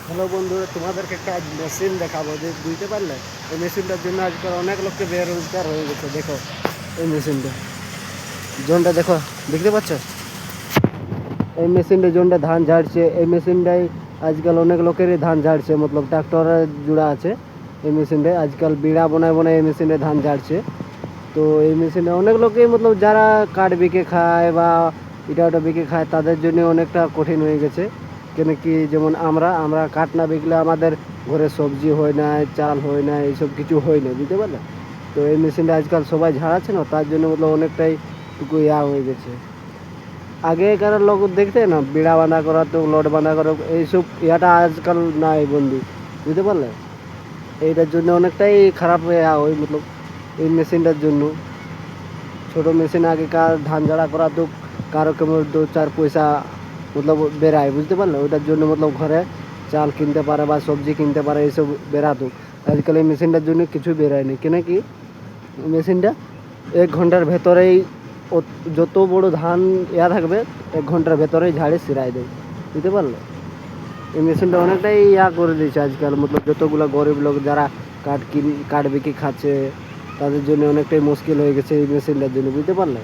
Hello বন্ধুরা, তোমাদেরকে একটা আজ মেশিন দেখাবো, যে বুঝতে পারলে এই মেশিনটার জন্য আজকাল অনেক লোককে বেরোজগার হয়ে গেছে। দেখো এই মেশিনটা, জনটা দেখো, দেখতে পাচ্ছ? এই মেশিনটা জনটা ধান ঝাড়ছে। এই মেশিনটাই আজকাল অনেক লোকেরই ধান ঝাড়ছে, মতলব ট্রাক্টরে জুড়া আছে এই মেশিনটায়। আজকাল বিড়া বনায় বনায় এই মেশিনে ধান ঝাড়ছে। তো এই মেশিনে অনেক লোকেই মতলব যারা কাঠ বিকে খায় বা এটা ওটা বিকে খায়, তাদের জন্য অনেকটা কঠিন হয়ে গেছে। কেন কি, যেমন আমরা আমরা কাঠ না বিকলে আমাদের ঘরে সবজি হয় না, চাল হয় না, এইসব কিছু হয় না, বুঝতে পারলে? তো এই মেশিনটা আজকাল সবাই ঝাড়াচ্ছে না, তার জন্য মতলব অনেকটাই টুকু হয়ে গেছে। আগেকার লোক দেখতে না, বিড়া বাঁধা করা তো লট বাঁধা করা, এইসব ইয়াটা আজকাল নাই বন্ধু, বুঝতে পারলে? এইটার জন্য অনেকটাই খারাপ হয়ে ওই মতলব এই মেশিনটার জন্য। ছোটো মেশিন আগেকার ধান ঝাড়া করা তো কারো কেমন 2-4 পয়সা মতলব বেরায়, বুঝতে পারলে? ওইটার জন্য মতলব ঘরে চাল কিনতে পারে বা সবজি কিনতে পারে, এইসব বেরাতো। আজকাল এই মেশিনটার জন্য কিছু বেরায়নি, কেন কি মেশিনটা 1 ঘন্টার ভেতরেই যত বড় ধান থাকবে 1 ঘন্টার ভেতরেই ঝাড়ে সিরাই দেয়, বুঝতে পারলে? এই মেশিনটা অনেকটাই করে দিয়েছে আজকাল, মতলব যতগুলো গরিব লোক যারা কাঠ বিকে খাচ্ছে, তাদের জন্য অনেকটাই মুশকিল হয়ে গেছে এই মেশিনটার জন্য, বুঝতে পারলে?